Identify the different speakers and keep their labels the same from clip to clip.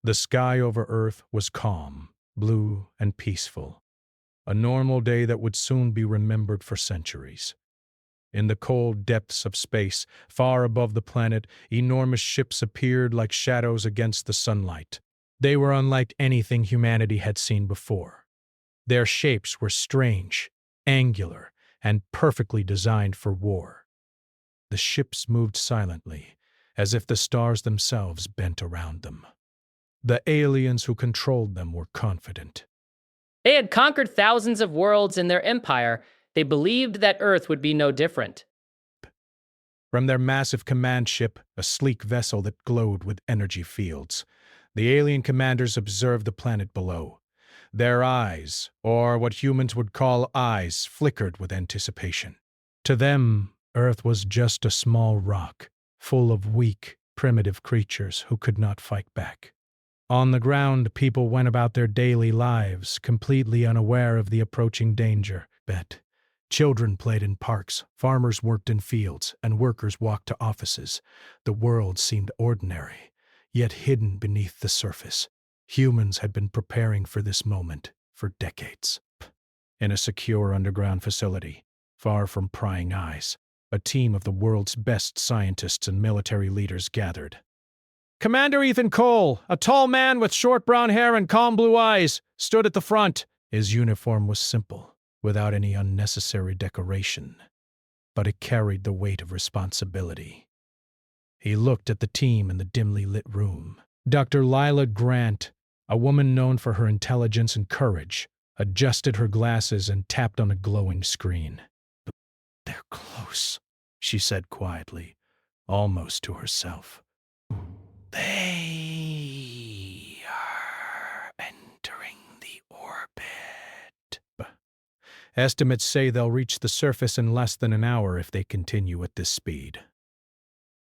Speaker 1: The sky over Earth was calm, blue, and peaceful, a normal day that would soon be remembered for centuries. In the cold depths of space, far above the planet, enormous ships appeared like shadows against the sunlight. They were unlike anything humanity had seen before. Their shapes were strange, angular, and perfectly designed for war. The ships moved silently, as if the stars themselves bent around them. The aliens who controlled them were confident.
Speaker 2: They had conquered thousands of worlds in their empire. They believed that Earth would be no different.
Speaker 1: From their massive command ship, a sleek vessel that glowed with energy fields, the alien commanders observed the planet below. Their eyes, or what humans would call eyes, flickered with anticipation. To them, Earth was just a small rock, full of weak, primitive creatures who could not fight back. On the ground, people went about their daily lives, completely unaware of the approaching danger. Children played in parks, farmers worked in fields, and workers walked to offices. The world seemed ordinary, yet hidden beneath the surface. Humans had been preparing for this moment for decades. In a secure underground facility, far from prying eyes, a team of the world's best scientists and military leaders gathered. Commander Ethan Cole, a tall man with short brown hair and calm blue eyes, stood at the front. His uniform was simple, without any unnecessary decoration, but it carried the weight of responsibility. He looked at the team in the dimly lit room. Dr. Lila Grant, a woman known for her intelligence and courage, adjusted her glasses and tapped on a glowing screen. "They're close," she said quietly, almost to herself. "They are entering the orbit. Estimates say they'll reach the surface in less than an hour if they continue at this speed."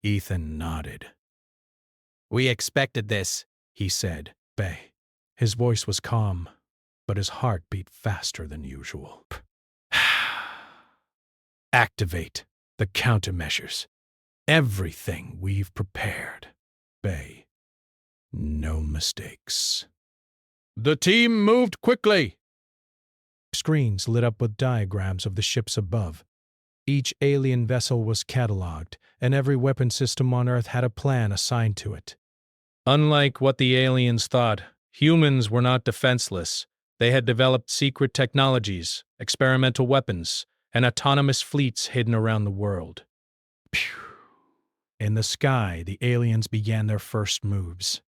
Speaker 1: Ethan nodded. "We expected this," he said. His voice was calm, but his heart beat faster than usual. "Activate the countermeasures. Everything we've prepared. No mistakes." The team moved quickly. Screens lit up with diagrams of the ships above. Each alien vessel was cataloged, and every weapon system on Earth had a plan assigned to it. Unlike what the aliens thought, humans were not defenseless. They had developed secret technologies, experimental weapons, and autonomous fleets hidden around the world. In the sky, the aliens began their first moves.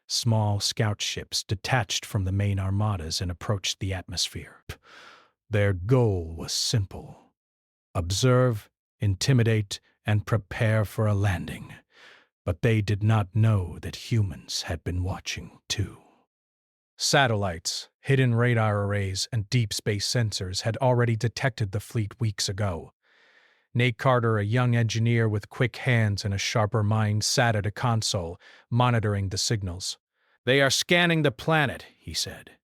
Speaker 1: Small scout ships detached from the main armadas and approached the atmosphere. Their goal was simple: observe, intimidate, and prepare for a landing. But they did not know that humans had been watching too. Satellites, hidden radar arrays, and deep space sensors had already detected the fleet weeks ago. Nate Carter, a young engineer with quick hands and a sharper mind, sat at a console, monitoring the signals. "They are scanning the planet," he said.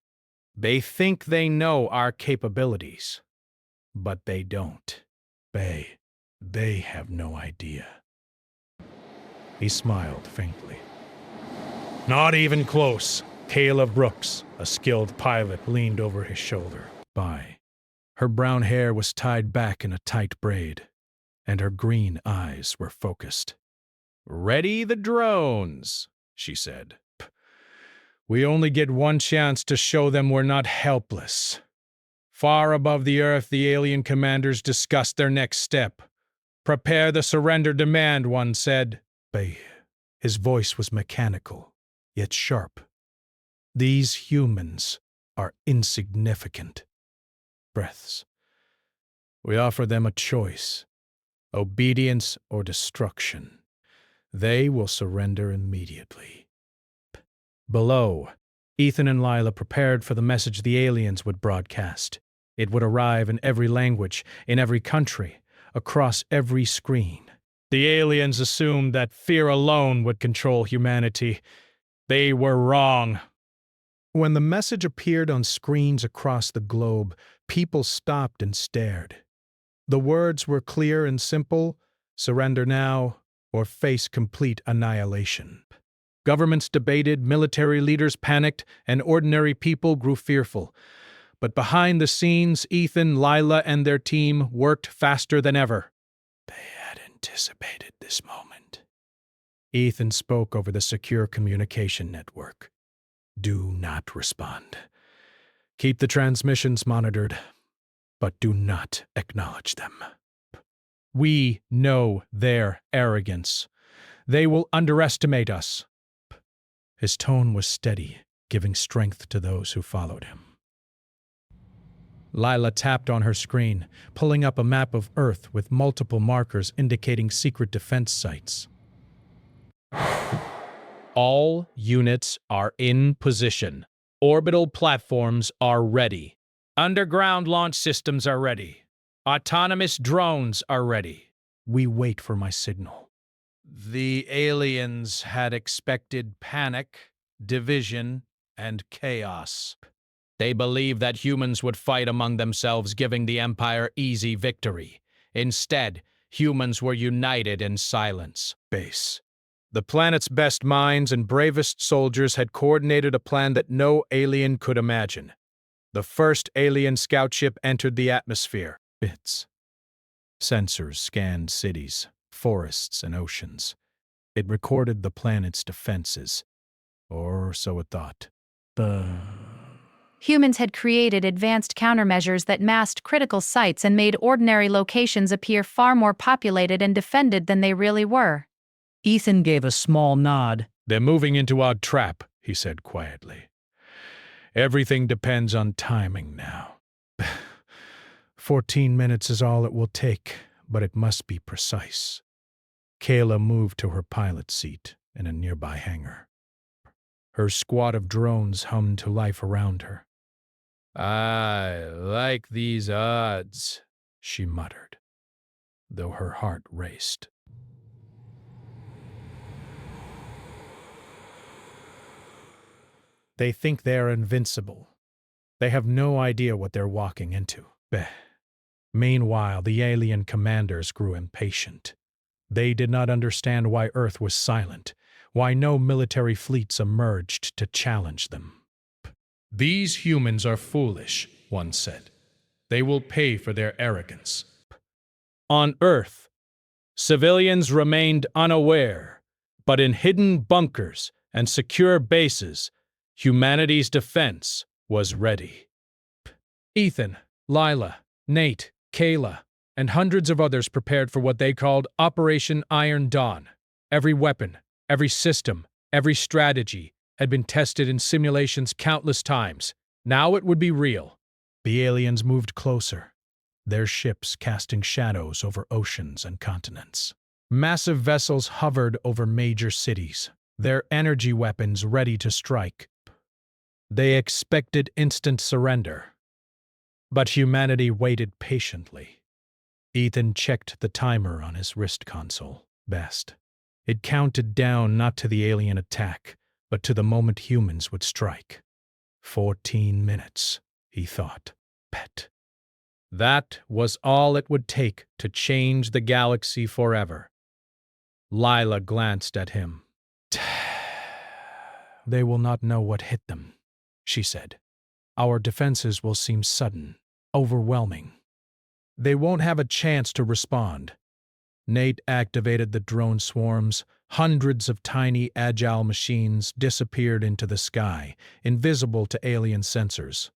Speaker 1: "They think they know our capabilities, but they don't. They have no idea." He smiled faintly. "Not even close." Kayla Brooks, a skilled pilot, leaned over his shoulder. Her brown hair was tied back in a tight braid, and her green eyes were focused. "Ready the drones," she said. "We only get one chance to show them we're not helpless." Far above the Earth, the alien commanders discussed their next step. "Prepare the surrender demand," one said. His voice was mechanical, yet sharp. "These humans are insignificant." Breaths. "We offer them a choice: obedience or destruction. They will surrender immediately." Below, Ethan and Lila prepared for the message the aliens would broadcast. It would arrive in every language, in every country, across every screen. The aliens assumed that fear alone would control humanity. They were wrong. When the message appeared on screens across the globe, people stopped and stared. The words were clear and simple: surrender now or face complete annihilation. Governments debated, military leaders panicked, and ordinary people grew fearful. But behind the scenes, Ethan, Lila, and their team worked faster than ever. They had anticipated this moment. Ethan spoke over the secure communication network. Do not respond. Keep the transmissions monitored, but do not acknowledge them. We know their arrogance. They will underestimate us. His tone was steady, giving strength to those who followed him. Lila tapped on her screen, pulling up a map of Earth with multiple markers indicating secret defense sites. All units are in position. Orbital platforms are ready. Underground launch systems are ready. Autonomous drones are ready. We wait for my signal. The aliens had expected panic, division, and chaos. They believed that humans would fight among themselves, giving the Empire easy victory. Instead, humans were united in silence. Base. The planet's best minds and bravest soldiers had coordinated a plan that no alien could imagine. The first alien scout ship entered the atmosphere. Bits. Sensors scanned cities, forests, and oceans. It recorded the planet's defenses. Or so it thought.
Speaker 3: Humans had created advanced countermeasures that masked critical sites and made ordinary locations appear far more populated and defended than they really were.
Speaker 2: Ethan gave a small nod.
Speaker 1: They're moving into our trap, he said quietly. Everything depends on timing now. 14 minutes is all it will take, but it must be precise. Kayla moved to her pilot seat in a nearby hangar. Her squad of drones hummed to life around her. I like these odds, she muttered, though her heart raced. They think they are invincible. They have no idea what they're walking into. Meanwhile, the alien commanders grew impatient. They did not understand why Earth was silent, why no military fleets emerged to challenge them. These humans are foolish, one said. They will pay for their arrogance. On Earth, civilians remained unaware, but in hidden bunkers and secure bases, humanity's defense was ready. Ethan, Lila, Nate, Kayla, and hundreds of others prepared for what they called Operation Iron Dawn. Every weapon, every system, every strategy had been tested in simulations countless times. Now it would be real. The aliens moved closer, their ships casting shadows over oceans and continents. Massive vessels hovered over major cities, their energy weapons ready to strike. They expected instant surrender. But humanity waited patiently. Ethan checked the timer on his wrist console. Best. It counted down not to the alien attack, but to the moment humans would strike. 14 minutes, he thought. Bet. That was all it would take to change the galaxy forever. Lila glanced at him. They will not know what hit them, she said. Our defenses will seem sudden, overwhelming. They won't have a chance to respond. Nate activated the drone swarms. Hundreds of tiny, agile machines disappeared into the sky, invisible to alien sensors.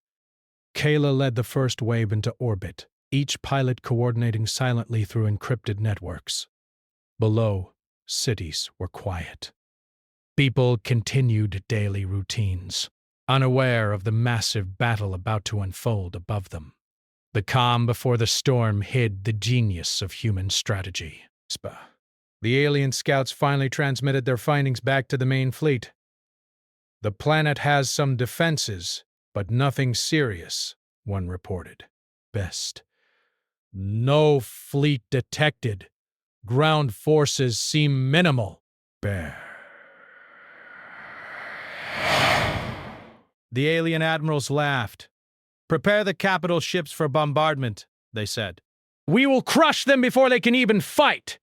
Speaker 1: Kayla led the first wave into orbit, each pilot coordinating silently through encrypted networks. Below, cities were quiet. People continued daily routines, unaware of the massive battle about to unfold above them. The calm before the storm hid the genius of human strategy. The alien scouts finally transmitted their findings back to the main fleet. The planet has some defenses, but nothing serious, one reported. Best. No fleet detected. Ground forces seem minimal. Bear. The alien admirals laughed. Prepare the capital ships for bombardment, they said. We will crush them before they can even fight.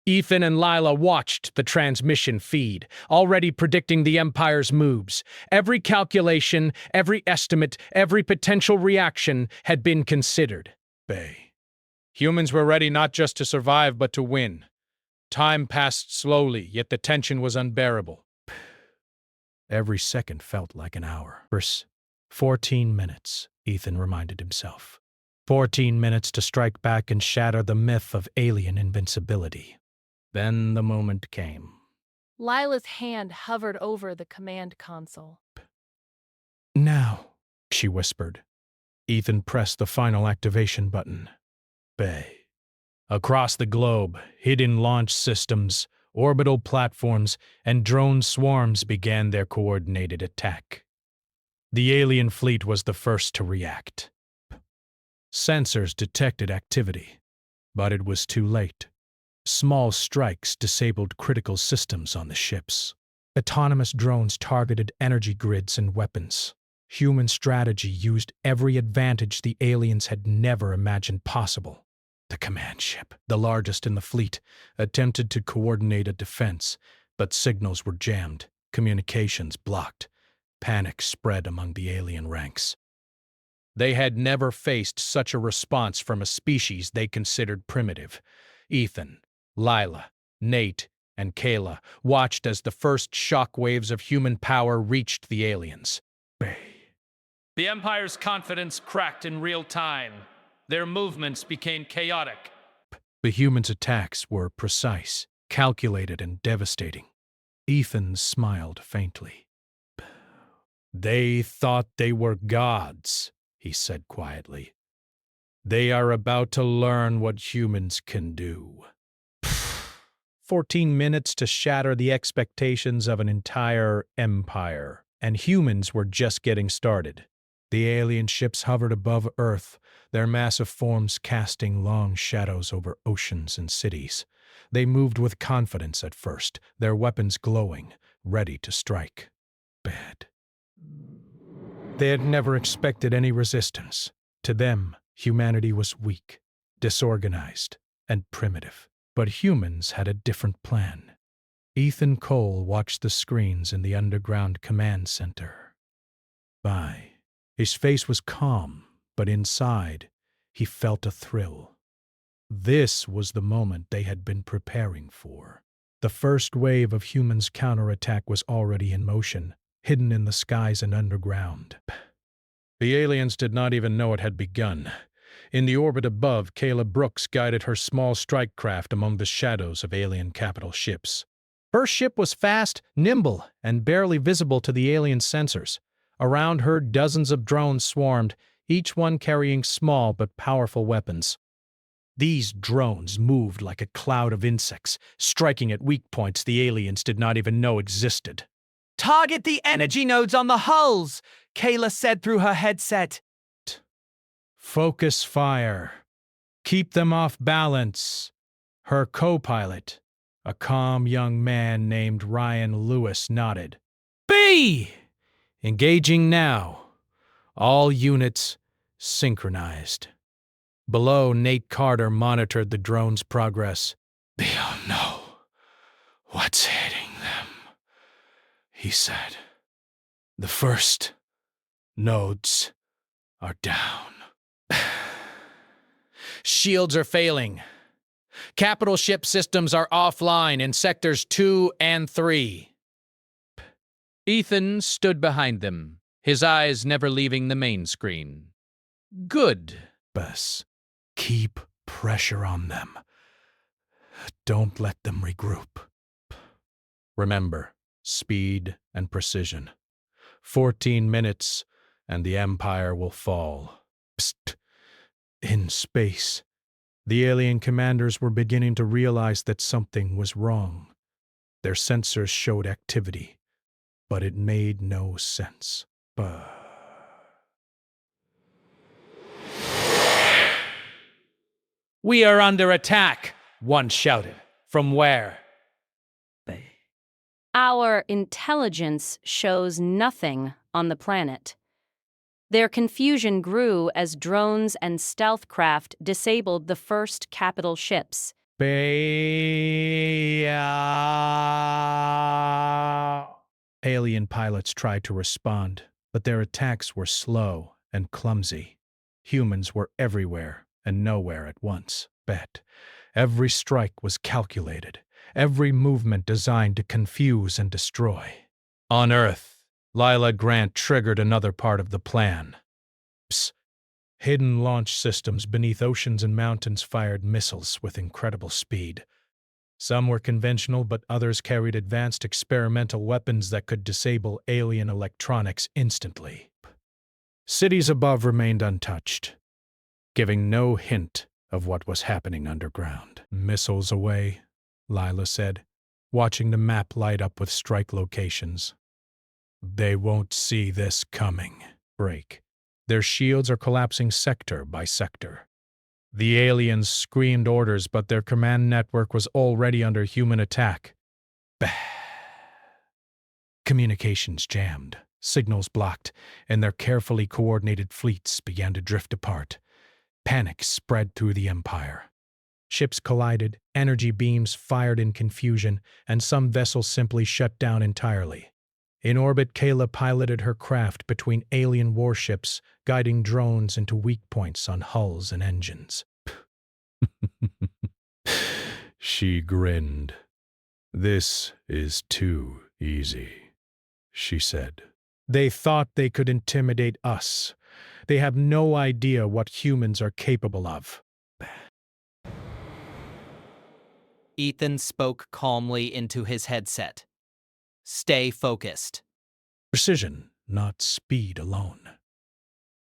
Speaker 1: Ethan and Lila watched the transmission feed, already predicting the Empire's moves. Every calculation, every estimate, every potential reaction had been considered. Bay. Humans were ready not just to survive, but to win. Time passed slowly, yet the tension was unbearable. Every second felt like an hour. 14 minutes, Ethan reminded himself. 14 minutes to strike back and shatter the myth of alien invincibility. Then the moment came.
Speaker 4: Lila's hand hovered over the command console.
Speaker 1: Now, she whispered. Ethan pressed the final activation button. Bay. Across the globe, hidden launch systems, orbital platforms, and drone swarms began their coordinated attack. The alien fleet was the first to react. Sensors detected activity, but it was too late. Small strikes disabled critical systems on the ships. Autonomous drones targeted energy grids and weapons. Human strategy used every advantage the aliens had never imagined possible. The command ship, the largest in the fleet, attempted to coordinate a defense, but signals were jammed, communications blocked. Panic spread among the alien ranks. They had never faced such a response from a species they considered primitive. Ethan, Lila, Nate, and Kayla watched as the first shockwaves of human power reached the aliens. The Empire's confidence cracked in real time. Their movements became chaotic. The humans' attacks were precise, calculated, and devastating. Ethan smiled faintly. They thought they were gods, he said quietly. They are about to learn what humans can do. 14 minutes to shatter the expectations of an entire empire, and humans were just getting started. The alien ships hovered above Earth, their massive forms casting long shadows over oceans and cities. They moved with confidence at first, their weapons glowing, ready to strike. Bad. They had never expected any resistance. To them, humanity was weak, disorganized, and primitive. But humans had a different plan. Ethan Cole watched the screens in the underground command center. His face was calm, but inside, he felt a thrill. This was the moment they had been preparing for. The first wave of humans' counterattack was already in motion, hidden in the skies and underground. The aliens did not even know it had begun. In the orbit above, Kayla Brooks guided her small strike craft among the shadows of alien capital ships. Her ship was fast, nimble, and barely visible to the alien sensors. Around her, dozens of drones swarmed, each one carrying small but powerful weapons. These drones moved like a cloud of insects, striking at weak points the aliens did not even know existed.
Speaker 5: "Target the energy nodes on the hulls," Kayla said through her headset.
Speaker 1: Focus fire. Keep them off balance. Her co-pilot, a calm young man named Ryan Lewis, nodded. B! Engaging now. All units synchronized. Below, Nate Carter monitored the drone's progress. They don't know what's hitting them, he said. The first nodes are down. Shields are failing. Capital ship systems are offline in sectors 2 and 3. Ethan stood behind them, his eyes never leaving the main screen. Good, Bess. Keep pressure on them. Don't let them regroup. Remember, speed and precision. 14 minutes, and the Empire will fall. Psst. In space, the alien commanders were beginning to realize that something was wrong. Their sensors showed activity, but it made no sense. We are under attack, one shouted. From where?
Speaker 6: Our intelligence shows nothing on the planet. Their confusion grew as drones and stealth craft disabled the first capital ships.
Speaker 1: Alien pilots tried to respond, but their attacks were slow and clumsy. Humans were everywhere and nowhere at once. Every strike was calculated, every movement designed to confuse and destroy. On Earth, Lila Grant triggered another part of the plan. Hidden launch systems beneath oceans and mountains fired missiles with incredible speed. Some were conventional, but others carried advanced experimental weapons that could disable alien electronics instantly. Cities above remained untouched, giving no hint of what was happening underground. Missiles away, Lila said, watching the map light up with strike locations. They won't see this coming. Break. Their shields are collapsing sector by sector. The aliens screamed orders, but their command network was already under human attack. Bah. Communications jammed, signals blocked, and their carefully coordinated fleets began to drift apart. Panic spread through the Empire. Ships collided, energy beams fired in confusion, and some vessels simply shut down entirely. In orbit, Kayla piloted her craft between alien warships, guiding drones into weak points on hulls and engines. She grinned. "This is too easy," she said. "They thought they could intimidate us. They have no idea what humans are capable of."
Speaker 5: Ethan spoke calmly into his headset. Stay focused.
Speaker 1: Precision, not speed alone.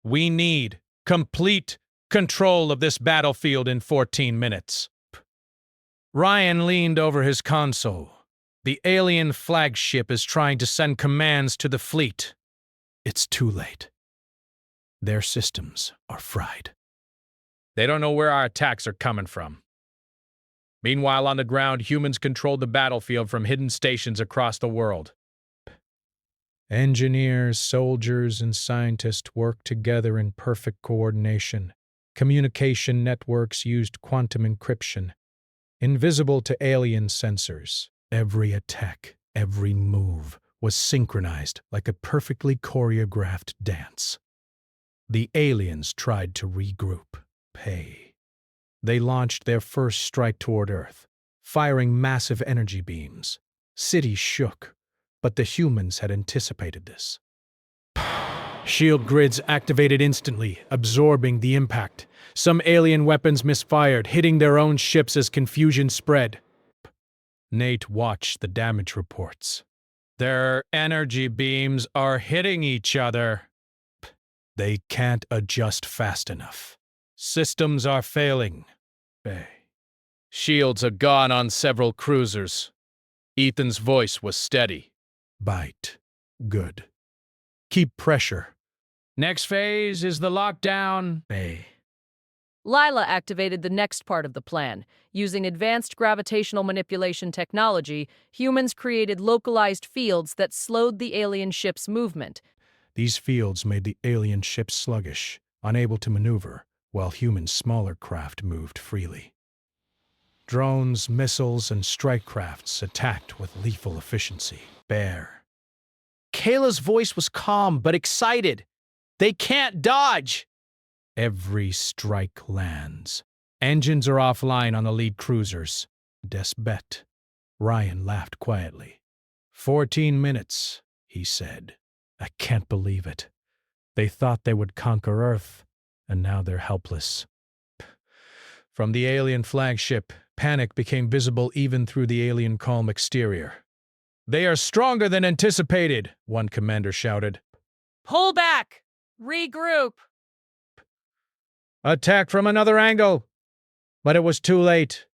Speaker 1: "We need complete control of this battlefield in 14 minutes. Ryan leaned over his console. "The alien flagship is trying to send commands to the fleet. It's too late. Their systems are fried. They don't know where our attacks are coming from." Meanwhile, on the ground, humans controlled the battlefield from hidden stations across the world. Engineers, soldiers, and scientists worked together in perfect coordination. Communication networks used quantum encryption, invisible to alien sensors. Every attack, every move was synchronized like a perfectly choreographed dance. The aliens tried to regroup. They launched their first strike toward Earth, firing massive energy beams. Cities shook, but the humans had anticipated this. Shield grids activated instantly, absorbing the impact. Some alien weapons misfired, hitting their own ships as confusion spread. Nate watched the damage reports. "Their energy beams are hitting each other. They can't adjust fast enough. Systems are failing. Shields are gone on several cruisers." Ethan's voice was steady. "Bite. Good. Keep pressure. Next phase is the lockdown."
Speaker 4: Lila activated the next part of the plan. Using advanced gravitational manipulation technology, humans created localized fields that slowed the alien ship's movement.
Speaker 1: These fields made the alien ships sluggish, unable to maneuver, while human smaller craft moved freely. Drones, missiles, and strike crafts attacked with lethal efficiency.
Speaker 5: Kayla's voice was calm but excited. "They can't dodge!"
Speaker 1: Every strike lands. Engines are offline on the lead cruisers. Bet. Ryan laughed quietly. 14 minutes, he said. "I can't believe it. They thought they would conquer Earth, and now they're helpless." From the alien flagship, panic became visible even through the alien calm exterior. "They are stronger than anticipated," one commander shouted.
Speaker 4: Pull back! Regroup!
Speaker 1: "Attack from another angle!" But it was too late.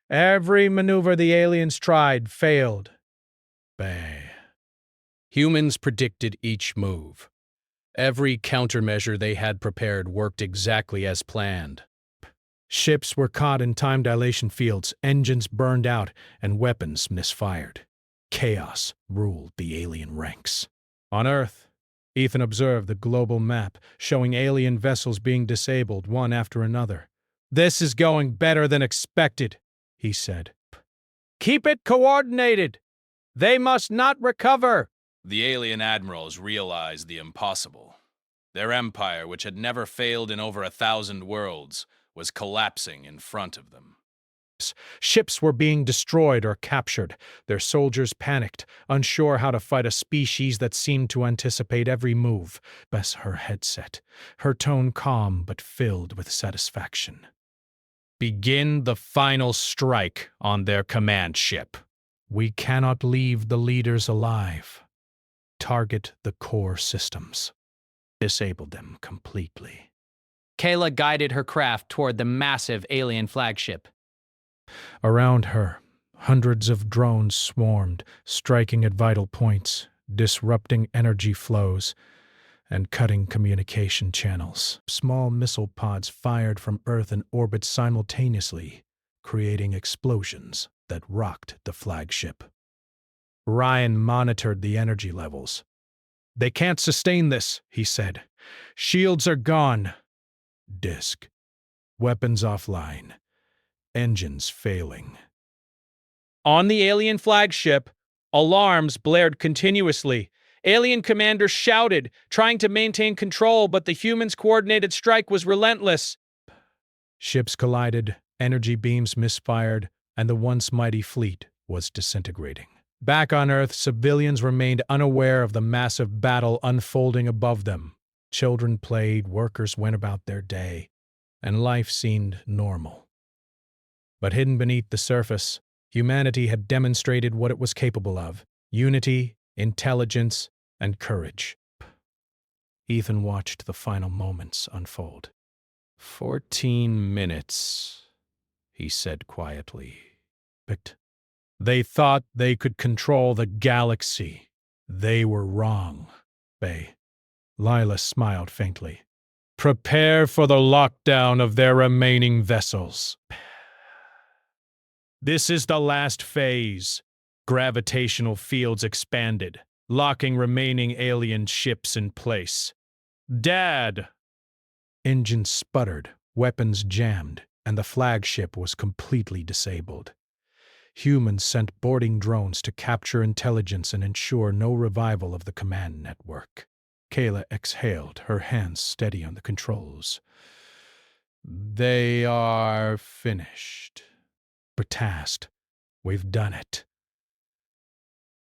Speaker 1: Every maneuver the aliens tried failed. Humans predicted each move. Every countermeasure they had prepared worked exactly as planned. Ships were caught in time dilation fields, engines burned out, and weapons misfired. Chaos ruled the alien ranks. On Earth, Ethan observed the global map, showing alien vessels being disabled one after another. "This is going better than expected," he said.
Speaker 5: Keep it coordinated. They must not recover.
Speaker 7: The alien admirals realized the impossible. Their empire, which had never failed in over 1,000 worlds, was collapsing in front of them.
Speaker 1: Ships were being destroyed or captured. Their soldiers panicked, unsure how to fight a species that seemed to anticipate every move. Bess her headset, her tone calm but filled with satisfaction.
Speaker 5: Begin the final strike on their command ship.
Speaker 1: We cannot leave the leaders alive. Target the core systems. Disable them completely.
Speaker 2: Kayla guided her craft toward the massive alien flagship.
Speaker 1: Around her, hundreds of drones swarmed, striking at vital points, disrupting energy flows, and cutting communication channels. Small missile pods fired from Earth and orbit simultaneously, creating explosions that rocked the flagship. Ryan monitored the energy levels.
Speaker 5: They can't sustain this, he said. Shields are gone.
Speaker 1: Disk. Weapons offline. Engines failing.
Speaker 5: On the alien flagship, alarms blared continuously. Alien commanders shouted, trying to maintain control, but the humans' coordinated strike was relentless.
Speaker 1: Ships collided, energy beams misfired, and the once mighty fleet was disintegrating. Back on Earth, civilians remained unaware of the massive battle unfolding above them. Children played, workers went about their day, and life seemed normal. But hidden beneath the surface, humanity had demonstrated what it was capable of: unity, intelligence, and courage. Ethan watched the final moments unfold.
Speaker 5: 14 minutes, he said quietly.
Speaker 1: But they thought they could control the galaxy. They were wrong, Bay. Lila smiled faintly. Prepare for the lockdown of their remaining vessels. This is the last phase. Gravitational fields expanded, locking remaining alien ships in place. Dad! Engines sputtered, weapons jammed, and the flagship was completely disabled. Humans sent boarding drones to capture intelligence and ensure no revival of the command network. Kayla exhaled, her hands steady on the controls. They are finished. Bertast, we've done it.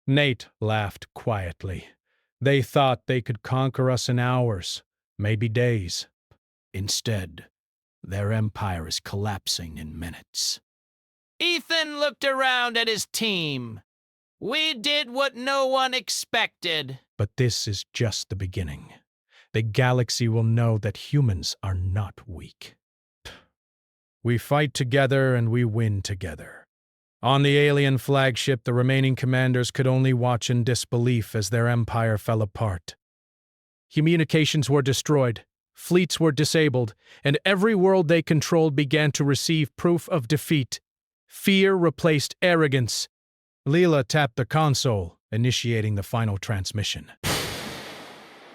Speaker 1: Nate laughed quietly. They thought they could conquer us in hours, maybe days. Instead, their empire is collapsing in minutes.
Speaker 5: Ethan looked around at his team. We did what no one expected.
Speaker 1: But this is just the beginning. The galaxy will know that humans are not weak. We fight together and we win together. On the alien flagship, the remaining commanders could only watch in disbelief as their empire fell apart. Communications were destroyed, fleets were disabled, and every world they controlled began to receive proof of defeat. Fear replaced arrogance. Leela tapped the console, initiating the final transmission.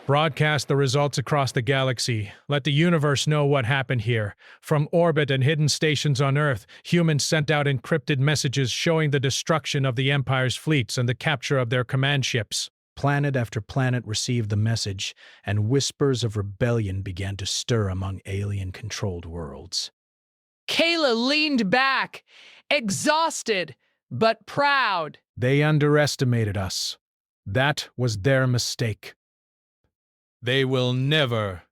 Speaker 1: Broadcast the results across the galaxy. Let the universe know what happened here. From orbit and hidden stations on Earth, humans sent out encrypted messages showing the destruction of the Empire's fleets and the capture of their command ships. Planet after planet received the message, and whispers of rebellion began to stir among alien-controlled worlds.
Speaker 2: Kayla leaned back, exhausted, but proud.
Speaker 1: They underestimated us. That was their mistake.
Speaker 7: They will never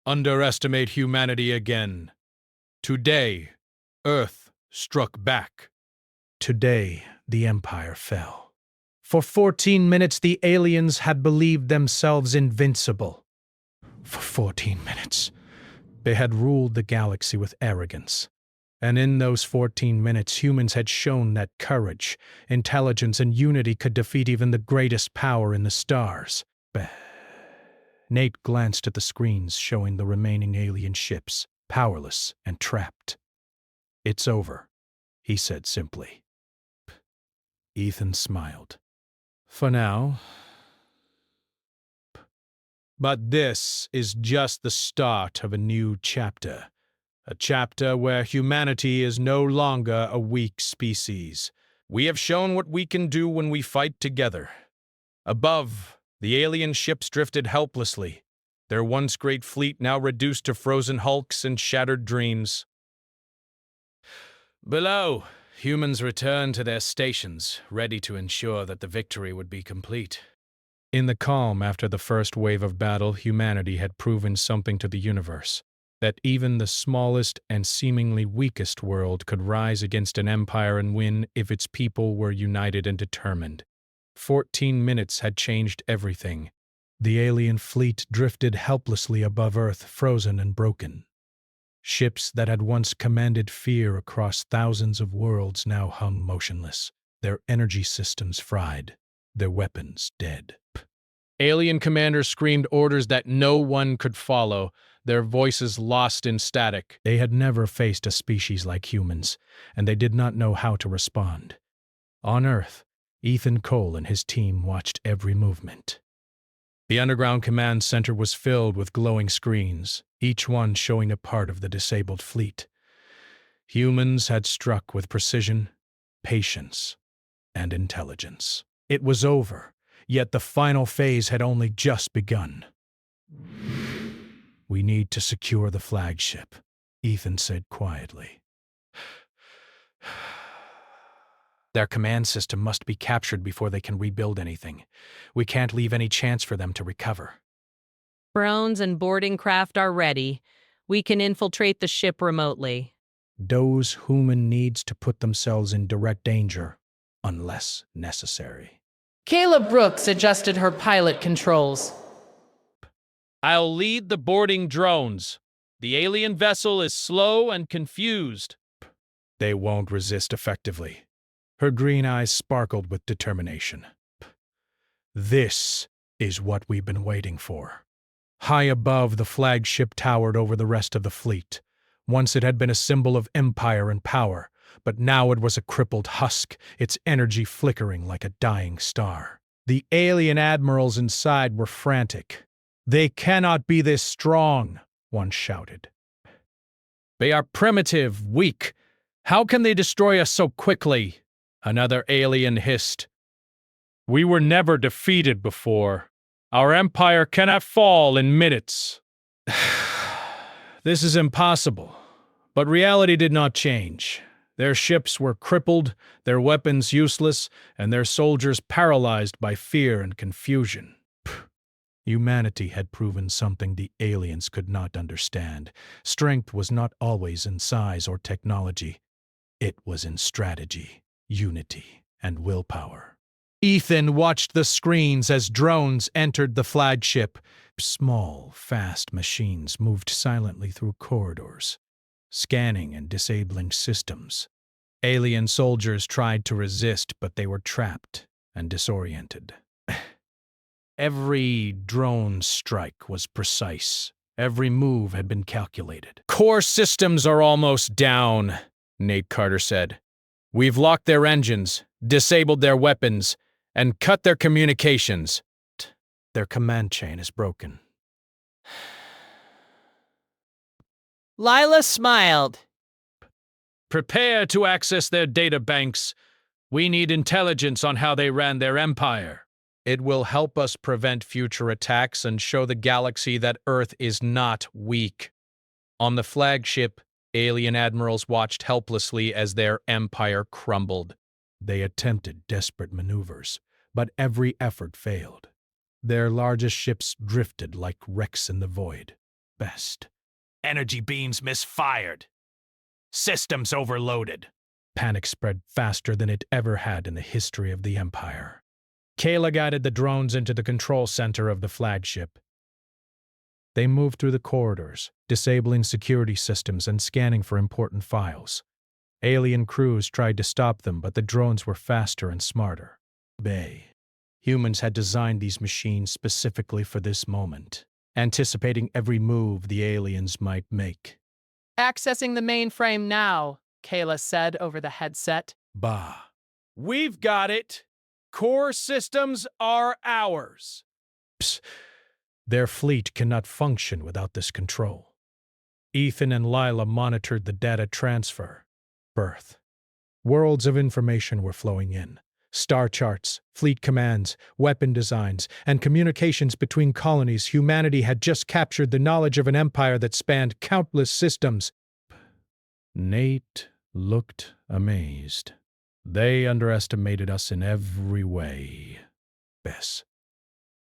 Speaker 7: underestimate humanity again. Today, Earth struck back.
Speaker 1: Today, the Empire fell. For 14 minutes, the aliens had believed themselves invincible. For 14 minutes, they had ruled the galaxy with arrogance. And in those 14 minutes, humans had shown that courage, intelligence, and unity could defeat even the greatest power in the stars. Nate glanced at the screens showing the remaining alien ships, powerless and trapped. It's over, he said simply. Ethan smiled. For now. But this is just the start of a new chapter. A chapter where humanity is no longer a weak species.
Speaker 5: We have shown what we can do when we fight together. Above, the alien ships drifted helplessly, their once great fleet now reduced to frozen hulks and shattered dreams. Below, humans returned to their stations, ready to ensure that the victory would be complete.
Speaker 1: In the calm after the first wave of battle, humanity had proven something to the universe, that even the smallest and seemingly weakest world could rise against an empire and win if its people were united and determined. 14 minutes had changed everything. The alien fleet drifted helplessly above Earth, frozen and broken. Ships that had once commanded fear across thousands of worlds now hung motionless, their energy systems fried, their weapons dead.
Speaker 5: Alien commanders screamed orders that no one could follow, their voices lost in static.
Speaker 1: They had never faced a species like humans, and they did not know how to respond. On Earth, Ethan Cole and his team watched every movement. The underground command center was filled with glowing screens, each one showing a part of the disabled fleet. Humans had struck with precision, patience, and intelligence. It was over, yet the final phase had only just begun. "We need to secure the flagship," Ethan said quietly. "Their command system must be captured before they can rebuild anything. We can't leave any chance for them to recover."
Speaker 4: Drones and boarding craft are ready. We can infiltrate the ship remotely.
Speaker 1: Those human needs to put themselves in direct danger, unless necessary.
Speaker 2: Kayla Brooks adjusted her pilot controls.
Speaker 5: I'll lead the boarding drones. The alien vessel is slow and confused.
Speaker 1: They won't resist effectively. Her green eyes sparkled with determination. "This is what we've been waiting for." High above, the flagship towered over the rest of the fleet. Once it had been a symbol of empire and power, but now it was a crippled husk, its energy flickering like a dying star. The alien admirals inside were frantic. "They cannot be this strong," one shouted.
Speaker 5: They are primitive, weak. How can they destroy us so quickly? Another alien hissed. We were never defeated before. Our empire cannot fall in minutes.
Speaker 1: This is impossible. But reality did not change. Their ships were crippled, their weapons useless, and their soldiers paralyzed by fear and confusion. Humanity had proven something the aliens could not understand. Strength was not always in size or technology. It was in strategy, unity, and willpower. Ethan watched the screens as drones entered the flagship. Small, fast machines moved silently through corridors, scanning and disabling systems. Alien soldiers tried to resist, but they were trapped and disoriented. Every drone strike was precise. Every move had been calculated.
Speaker 5: Core systems are almost down, Nate Carter said. We've locked their engines, disabled their weapons, and cut their communications.
Speaker 1: Their command chain is broken.
Speaker 2: Lila smiled.
Speaker 5: Prepare to access their data banks. We need intelligence on how they ran their empire. It will help us prevent future attacks and show the galaxy that Earth is not weak. On the flagship, alien admirals watched helplessly as their empire crumbled.
Speaker 1: They attempted desperate maneuvers, but every effort failed. Their largest ships drifted like wrecks in the void. Best.
Speaker 5: Energy beams misfired. Systems overloaded.
Speaker 1: Panic spread faster than it ever had in the history of the Empire. Kayla guided the drones into the control center of the flagship. They moved through the corridors, disabling security systems and scanning for important files. Alien crews tried to stop them, but the drones were faster and smarter. Humans had designed these machines specifically for this moment, anticipating every move the aliens might make.
Speaker 2: Accessing the mainframe now, Kayla said over the headset.
Speaker 1: Bah.
Speaker 5: We've got it. Core systems are ours.
Speaker 1: Psst. Their fleet cannot function without this control. Ethan and Lila monitored the data transfer. Birth. Worlds of information were flowing in. Star charts, fleet commands, weapon designs, and communications between colonies. Humanity had just captured the knowledge of an empire that spanned countless systems. Nate looked amazed. They underestimated us in every way. Bess.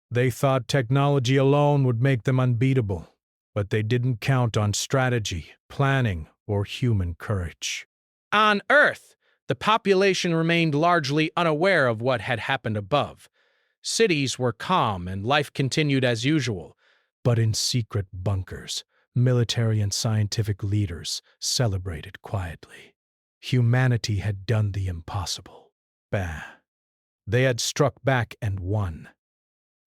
Speaker 1: They thought technology alone would make them unbeatable, but they didn't count on strategy, planning, or human courage.
Speaker 5: On Earth, the population remained largely unaware of what had happened above. Cities were calm and life continued as usual.
Speaker 1: But in secret bunkers, military and scientific leaders celebrated quietly. Humanity had done the impossible. Bah. They had struck back and won.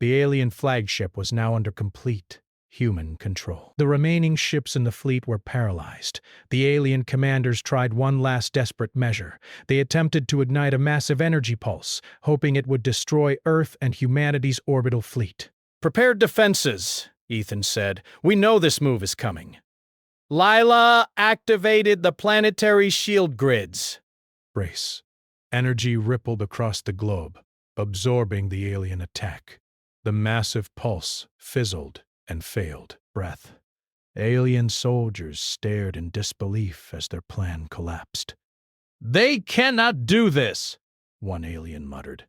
Speaker 1: The alien flagship was now under complete human control. The remaining ships in the fleet were paralyzed. The alien commanders tried one last desperate measure. They attempted to ignite a massive energy pulse, hoping it would destroy Earth and humanity's orbital fleet.
Speaker 5: "Prepare defenses," Ethan said. "We know this move is coming." Lila activated the planetary shield grids.
Speaker 1: Brace. Energy rippled across the globe, absorbing the alien attack. The massive pulse fizzled and failed. Breath. Alien soldiers stared in disbelief as their plan collapsed.
Speaker 5: "They cannot do this,"
Speaker 1: one alien muttered.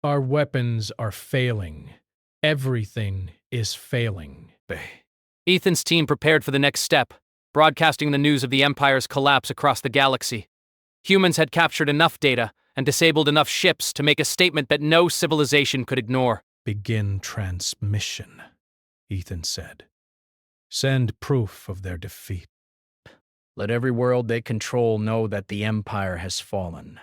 Speaker 1: Our weapons are failing. Everything is failing.
Speaker 8: Ethan's team prepared for the next step, broadcasting the news of the Empire's collapse across the galaxy. Humans had captured enough data and disabled enough ships to make a statement that no civilization could ignore.
Speaker 1: Begin transmission, Ethan said. Send proof of their defeat.
Speaker 5: Let every world they control know that the Empire has fallen.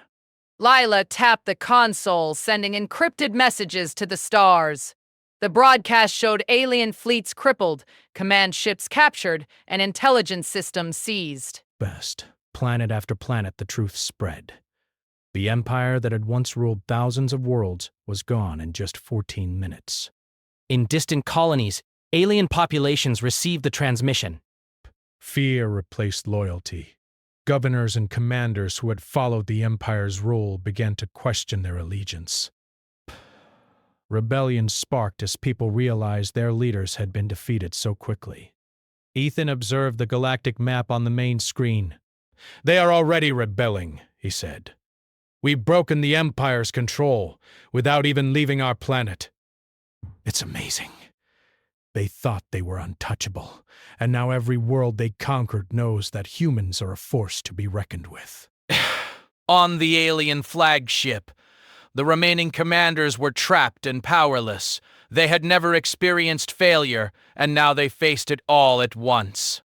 Speaker 4: Lila tapped the console, sending encrypted messages to the stars. The broadcast showed alien fleets crippled, command ships captured, and intelligence systems seized.
Speaker 1: Best. Planet after planet, the truth spread. The empire that had once ruled thousands of worlds was gone in just 14 minutes.
Speaker 8: In distant colonies, alien populations received the transmission.
Speaker 1: Fear replaced loyalty. Governors and commanders who had followed the empire's rule began to question their allegiance. Rebellion sparked as people realized their leaders had been defeated so quickly. Ethan observed the galactic map on the main screen. "They are already rebelling," he said. "We've broken the Empire's control without even leaving our planet." It's amazing. They thought they were untouchable, and now every world they conquered knows that humans are a force to be reckoned with.
Speaker 5: On the alien flagship, the remaining commanders were trapped and powerless. They had never experienced failure, and now they faced it all at once.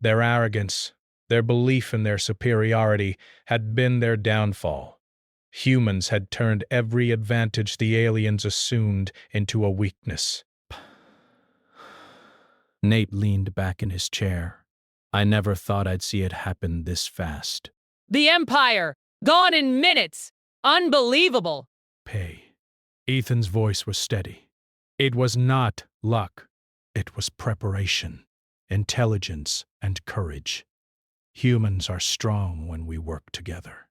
Speaker 5: Their arrogance, their belief in their superiority, had been their downfall. Humans had turned every advantage the aliens assumed into a weakness. Nate leaned back in his chair. I never thought I'd see it happen this fast.
Speaker 4: The Empire! Gone in minutes! Unbelievable!
Speaker 1: Pay. Ethan's voice was steady. It was not luck. It was preparation, intelligence, and courage. Humans are strong when we work together.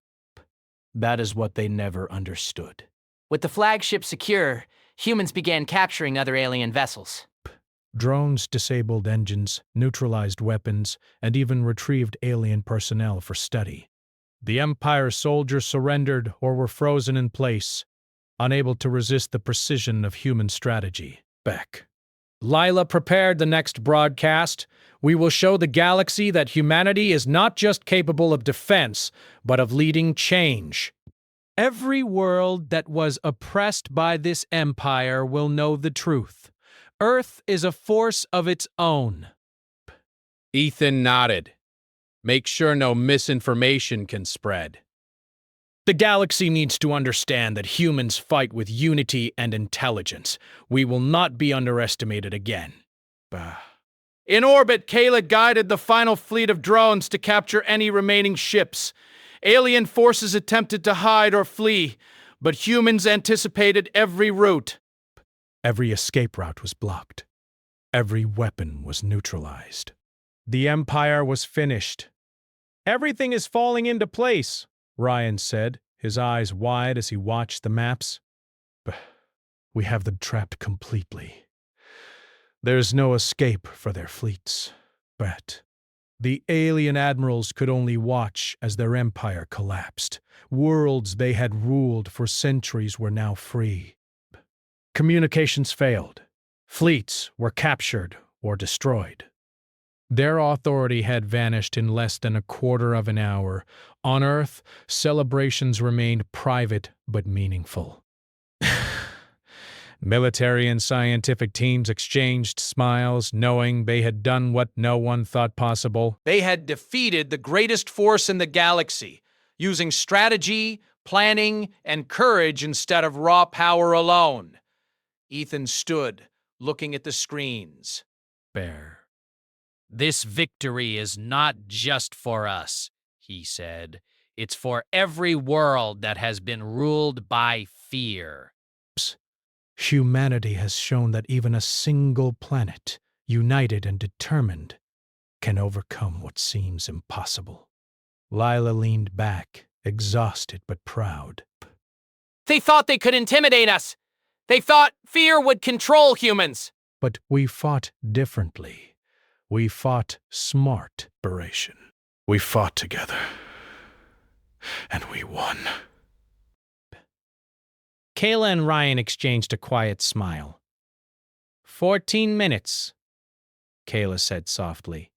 Speaker 8: That is what they never understood. With the flagship secure, humans began capturing other alien vessels.
Speaker 1: Drones disabled engines, neutralized weapons, and even retrieved alien personnel for study. The Empire soldiers surrendered or were frozen in place, unable to resist the precision of human strategy. Beck.
Speaker 5: Lila prepared the next broadcast. We will show the galaxy that humanity is not just capable of defense, but of leading change. Every world that was oppressed by this empire will know the truth. Earth is a force of its own. Ethan nodded. Make sure no misinformation can spread. The galaxy needs to understand that humans fight with unity and intelligence. We will not be underestimated again. In orbit, Kayla guided the final fleet of drones to capture any remaining ships. Alien forces attempted to hide or flee, but humans anticipated every route.
Speaker 1: Every escape route was blocked. Every weapon was neutralized. The Empire was finished. Everything is falling into place, Ryan said, his eyes wide as he watched the maps. But we have them trapped completely. There's no escape for their fleets. But the alien admirals could only watch as their empire collapsed. Worlds they had ruled for centuries were now free. Communications failed. Fleets were captured or destroyed. Their authority had vanished in less than a quarter of an hour. On Earth, celebrations remained private but meaningful. Military and scientific teams exchanged smiles, knowing they had done what no one thought possible.
Speaker 5: They had defeated the greatest force in the galaxy, using strategy, planning, and courage instead of raw power alone. Ethan stood, looking at the screens.
Speaker 1: Bear.
Speaker 8: This victory is not just for us, he said. It's for every world that has been ruled by fear.
Speaker 1: Humanity has shown that even a single planet, united and determined, can overcome what seems impossible. Lila leaned back, exhausted but proud.
Speaker 8: They thought they could intimidate us. They thought fear would control humans.
Speaker 1: But we fought differently. We fought smart. We fought together. And we won.
Speaker 5: Kayla and Ryan exchanged a quiet smile. 14 minutes, Kayla said softly.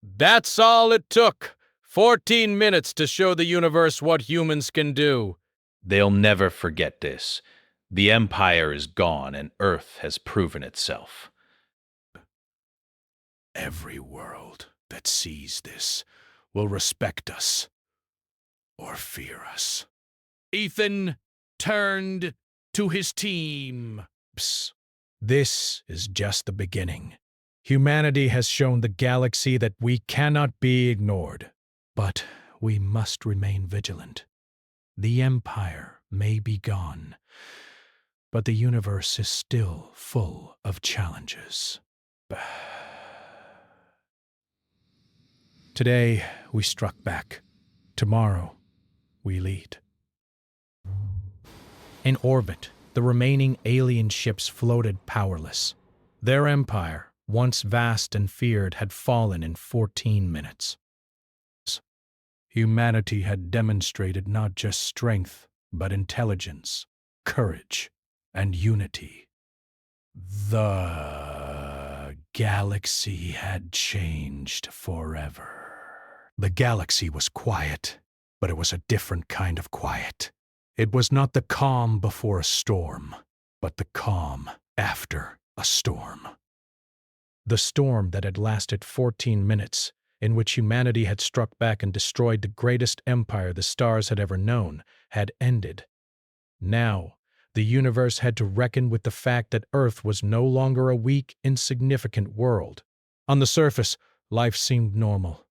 Speaker 9: That's all it took. 14 minutes to show the universe what humans can do.
Speaker 7: They'll never forget this. The Empire is gone and Earth has proven itself.
Speaker 1: Every world that sees this will respect us or fear us.
Speaker 9: Ethan turned to his team.
Speaker 1: This is just the beginning. Humanity has shown the galaxy that we cannot be ignored. But we must remain vigilant. The Empire may be gone, but the universe is still full of challenges. Today, we struck back. Tomorrow, we lead. In orbit, the remaining alien ships floated powerless. Their empire, once vast and feared, had fallen in 14 minutes. Humanity had demonstrated not just strength, but intelligence, courage, and unity. The galaxy had changed forever. The galaxy was quiet, but it was a different kind of quiet. It was not the calm before a storm, but the calm after a storm. The storm that had lasted 14 minutes, in which humanity had struck back and destroyed the greatest empire the stars had ever known, had ended. Now, the universe had to reckon with the fact that Earth was no longer a weak, insignificant world. On the surface, life seemed normal.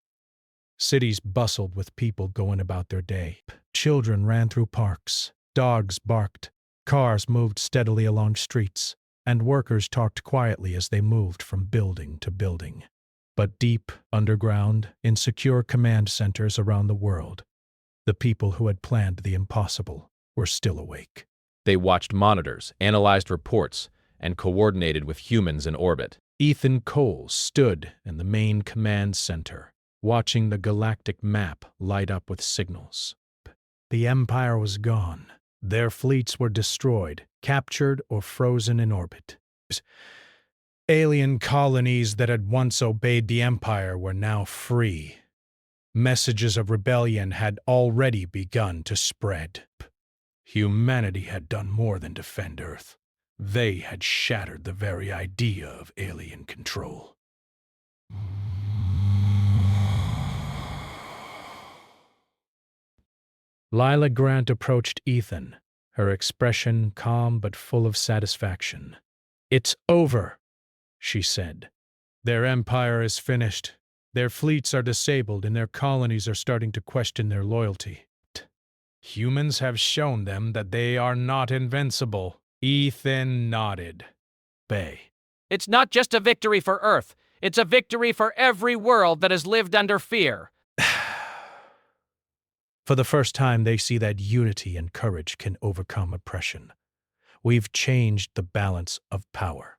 Speaker 1: Cities bustled with people going about their day. Children ran through parks, dogs barked, cars moved steadily along streets, and workers talked quietly as they moved from building to building. But deep underground, in secure command centers around the world, the people who had planned the impossible were still awake.
Speaker 10: They watched monitors, analyzed reports, and coordinated with humans in orbit.
Speaker 1: Ethan Cole stood in the main command center, watching the galactic map light up with signals. The Empire was gone. Their fleets were destroyed, captured, or frozen in orbit. Alien colonies that had once obeyed the Empire were now free. Messages of rebellion had already begun to spread. Humanity had done more than defend Earth. They had shattered the very idea of alien control. Lila Grant approached Ethan, her expression calm but full of satisfaction. "It's over," she said. "Their empire is finished. Their fleets are disabled and their colonies are starting to question their loyalty. Humans have shown them that they are not invincible." Ethan nodded. Bay.
Speaker 8: It's not just a victory for Earth. It's a victory for every world that has lived under fear.
Speaker 1: For the first time, they see that unity and courage can overcome oppression. We've changed the balance of power.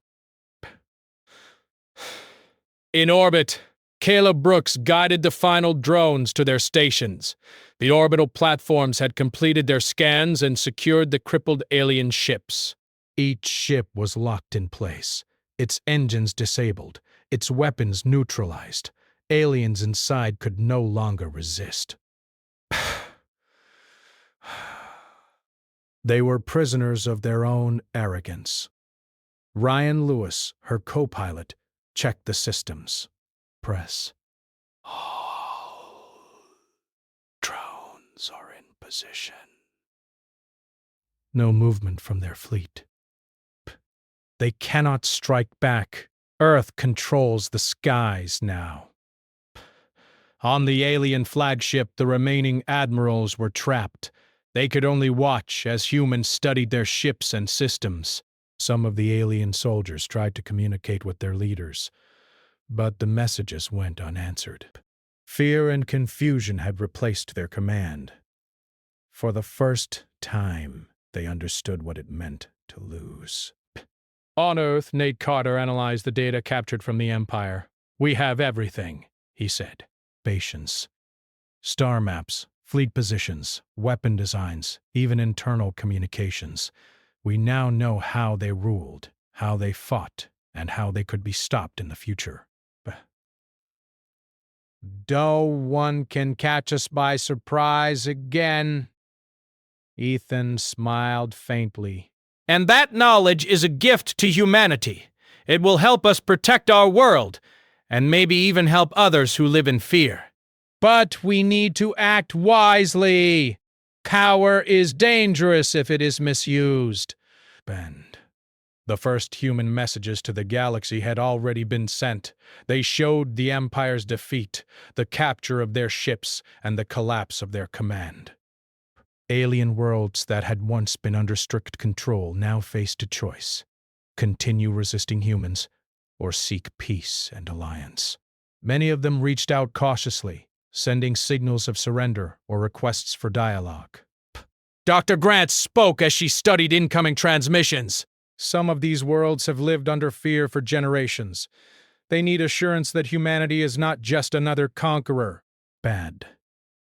Speaker 9: In orbit, Caleb Brooks guided the final drones to their stations. The orbital platforms had completed their scans and secured the crippled alien ships.
Speaker 1: Each ship was locked in place, its engines disabled, its weapons neutralized. Aliens inside could no longer resist. They were prisoners of their own arrogance. Ryan Lewis, her co-pilot, checked the systems. Press. All drones are in position. No movement from their fleet. They cannot strike back. Earth controls the skies now. On the alien flagship, the remaining admirals were trapped. They could only watch as humans studied their ships and systems. Some of the alien soldiers tried to communicate with their leaders, but the messages went unanswered. Fear and confusion had replaced their command. For the first time, they understood what it meant to lose.
Speaker 9: On Earth, Nate Carter analyzed the data captured from the Empire. "We have everything," he said.
Speaker 1: Patience. Star maps, fleet positions, weapon designs, even internal communications. We now know how they ruled, how they fought, and how they could be stopped in the future. No one can catch us by surprise again. Ethan smiled faintly.
Speaker 9: And that knowledge is a gift to humanity. It will help us protect our world, and maybe even help others who live in fear.
Speaker 1: But we need to act wisely. Power is dangerous if it is misused. Bend. The first human messages to the galaxy had already been sent. They showed the Empire's defeat, the capture of their ships, and the collapse of their command. Alien worlds that had once been under strict control now faced a choice: continue resisting humans, or seek peace and alliance. Many of them reached out cautiously, sending signals of surrender or requests for dialogue.
Speaker 9: Dr. Grant spoke as she studied incoming transmissions.
Speaker 1: Some of these worlds have lived under fear for generations. They need assurance that humanity is not just another conqueror. Bad.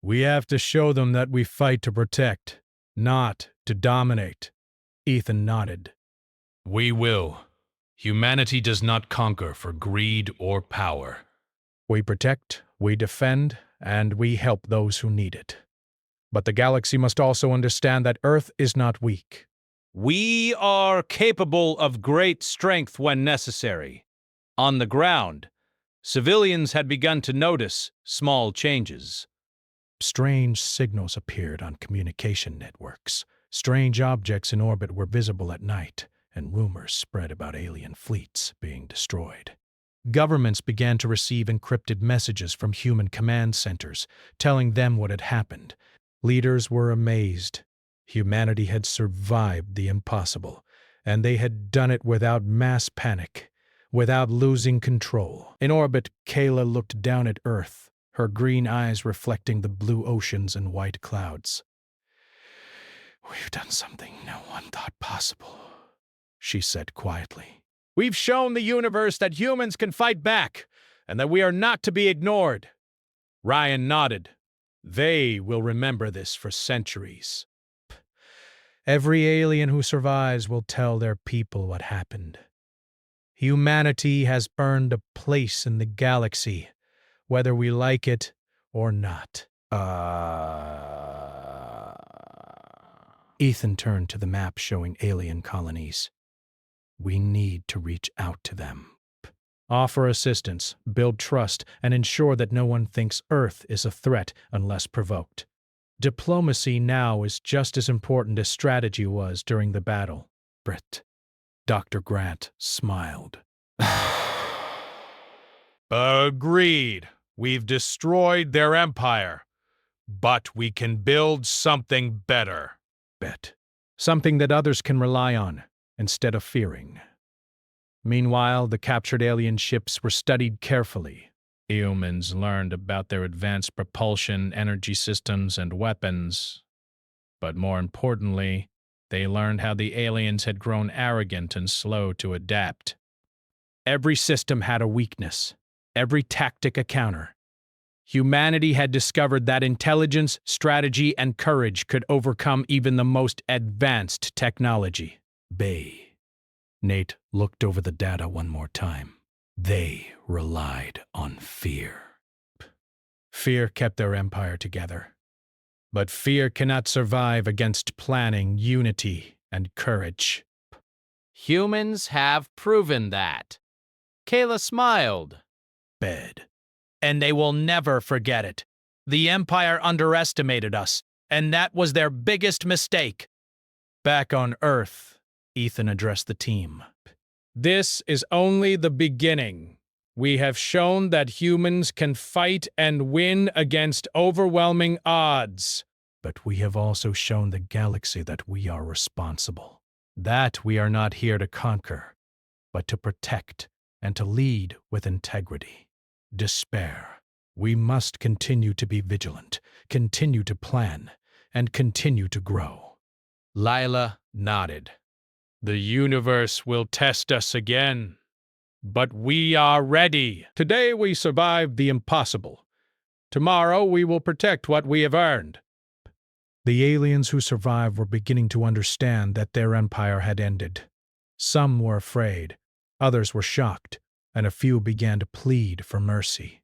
Speaker 1: We have to show them that we fight to protect, not to dominate. Ethan nodded.
Speaker 10: We will. Humanity does not conquer for greed or power.
Speaker 1: We protect, we defend, and we help those who need it. But the galaxy must also understand that Earth is not weak.
Speaker 5: We are capable of great strength when necessary. On the ground, civilians had begun to notice small changes.
Speaker 1: Strange signals appeared on communication networks. Strange objects in orbit were visible at night, and rumors spread about alien fleets being destroyed. Governments began to receive encrypted messages from human command centers, telling them what had happened. Leaders were amazed. Humanity had survived the impossible, and they had done it without mass panic, without losing control. In orbit, Kayla looked down at Earth, her green eyes reflecting the blue oceans and white clouds. "We've done something no one thought possible," she said quietly.
Speaker 9: We've shown the universe that humans can fight back, and that we are not to be ignored.
Speaker 1: Ryan nodded. They will remember this for centuries. Every alien who survives will tell their people what happened. Humanity has earned a place in the galaxy, whether we like it or not. Ethan turned to the map showing alien colonies. We need to reach out to them. Offer assistance, build trust, and ensure that no one thinks Earth is a threat unless provoked. Diplomacy now is just as important as strategy was during the battle. Britt. Dr. Grant smiled.
Speaker 9: Agreed. We've destroyed their empire. But we can build something better.
Speaker 1: Bet. Something that others can rely on. instead of fearing. Meanwhile, the captured alien ships were studied carefully.
Speaker 9: Humans learned about their advanced propulsion, energy systems, and weapons. But more importantly, they learned how the aliens had grown arrogant and slow to adapt.
Speaker 1: Every system had a weakness, every tactic a counter. Humanity had discovered that intelligence, strategy, and courage could overcome even the most advanced technology. Nate looked over the data one more time. They relied on fear. Fear kept their empire together. But fear cannot survive against planning, unity, and courage.
Speaker 8: Humans have proven that. Kayla smiled.
Speaker 1: And they will never forget it. The Empire underestimated us, and that was their biggest mistake. Back on Earth, Ethan addressed the team.
Speaker 9: This is only the beginning. We have shown that humans can fight and win against overwhelming odds.
Speaker 1: But we have also shown the galaxy that we are responsible. That we are not here to conquer, but to protect and to lead with integrity. Despair. We must continue to be vigilant, continue to plan, and continue to grow.
Speaker 9: Lila nodded. The universe will test us again. But we are ready. Today we survived the impossible. Tomorrow we will protect what we have earned.
Speaker 1: The aliens who survived were beginning to understand that their empire had ended. Some were afraid, others were shocked, and a few began to plead for mercy.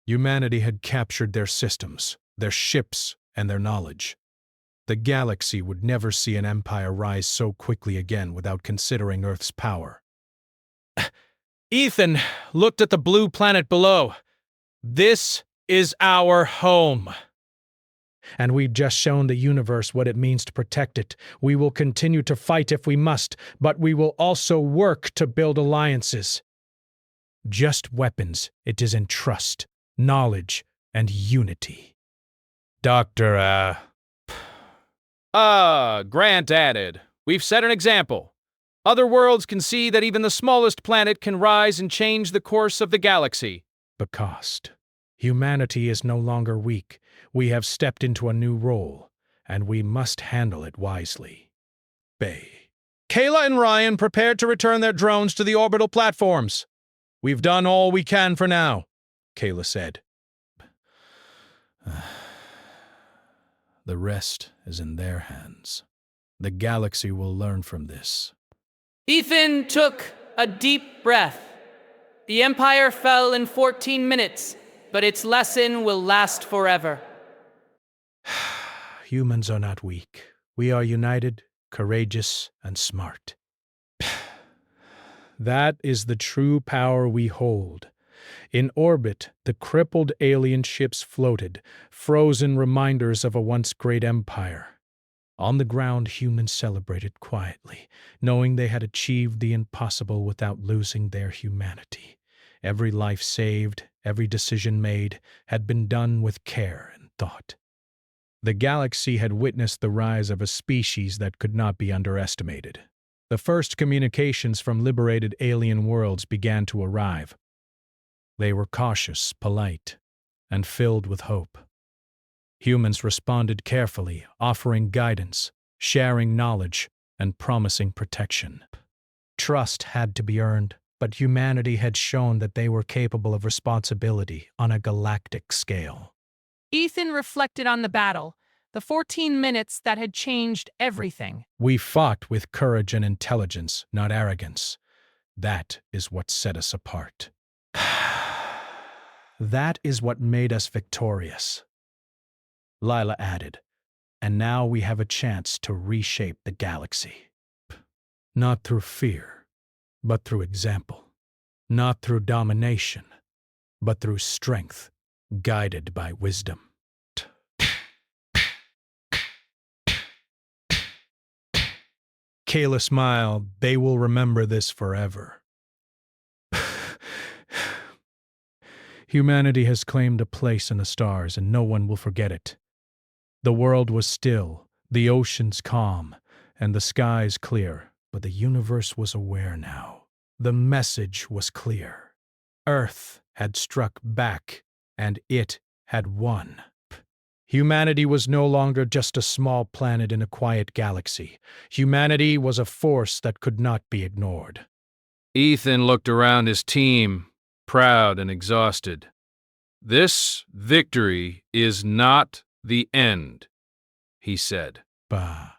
Speaker 1: Humanity had captured their systems, their ships, and their knowledge. The galaxy would never see an empire rise so quickly again without considering Earth's power.
Speaker 9: Ethan looked at the blue planet below. This is our home.
Speaker 1: And we've just shown the universe what it means to protect it. We will continue to fight if we must, but we will also work to build alliances. Just weapons, it is in trust, knowledge, and unity.
Speaker 8: Grant added, we've set an example. Other worlds can see that even the smallest planet can rise and change the course of the galaxy.
Speaker 1: Because humanity is no longer weak. We have stepped into a new role, and we must handle it wisely.
Speaker 5: Kayla and Ryan prepared to return their drones to the orbital platforms. We've done all we can for now, Kayla said.
Speaker 1: The rest is in their hands. The galaxy will learn from this.
Speaker 2: Ethan took a deep breath. The Empire fell in 14 minutes, but its lesson will last forever.
Speaker 1: Humans are not weak. We are united, courageous, and smart. That is the true power we hold. In orbit, the crippled alien ships floated, frozen reminders of a once great empire. On the ground, humans celebrated quietly, knowing they had achieved the impossible without losing their humanity. Every life saved, every decision made, had been done with care and thought. The galaxy had witnessed the rise of a species that could not be underestimated. The first communications from liberated alien worlds began to arrive. They were cautious, polite, and filled with hope. Humans responded carefully, offering guidance, sharing knowledge, and promising protection. Trust had to be earned, but humanity had shown that they were capable of responsibility on a galactic scale.
Speaker 11: Ethan reflected on the battle, the 14 minutes that had changed everything.
Speaker 1: We fought with courage and intelligence, not arrogance. That is what set us apart. That is what made us victorious. Lila added, and now we have a chance to reshape the galaxy. Not through fear, but through example. Not through domination, but through strength, guided by wisdom. Kayla smiled. They will remember this forever. Humanity has claimed a place in the stars, and no one will forget it. The world was still, the oceans calm, and the skies clear, But the universe was aware now. The message was clear. Earth had struck back, and it had won. Humanity was no longer just a small planet in a quiet galaxy. Humanity was a force that could not be ignored.
Speaker 9: Ethan looked around his team, proud and exhausted. This victory is not the end, he said.
Speaker 1: Bah,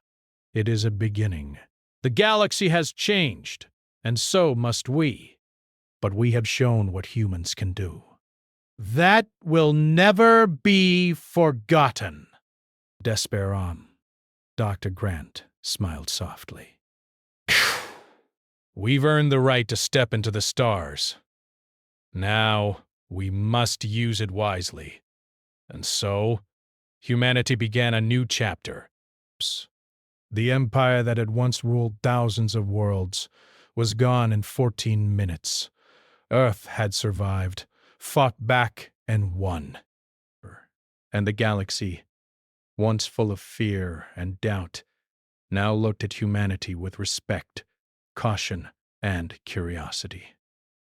Speaker 1: it is a beginning. The galaxy has changed, and so must we. But we have shown what humans can do. That will never be forgotten. Desperam. Dr. Grant smiled softly.
Speaker 9: We've earned the right to step into the stars. Now, we must use it wisely. And so, humanity began a new chapter.
Speaker 1: The empire that had once ruled thousands of worlds was gone in 14 minutes. Earth had survived, fought back, and won. And the galaxy, once full of fear and doubt, now looked at humanity with respect, caution, and curiosity.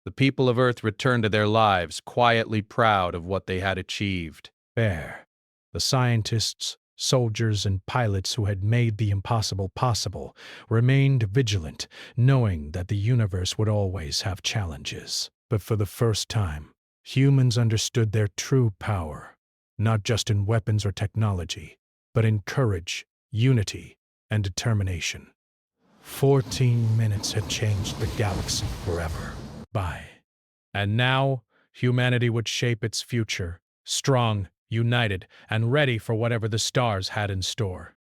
Speaker 10: The people of Earth returned to their lives, quietly proud of what they had achieved.
Speaker 1: There, the scientists, soldiers, and pilots who had made the impossible possible remained vigilant, knowing that the universe would always have challenges. But for the first time, humans understood their true power, not just in weapons or technology, but in courage, unity, and determination. 14 minutes had changed the galaxy forever. And now, humanity would shape its future, strong, united, and ready for whatever the stars had in store.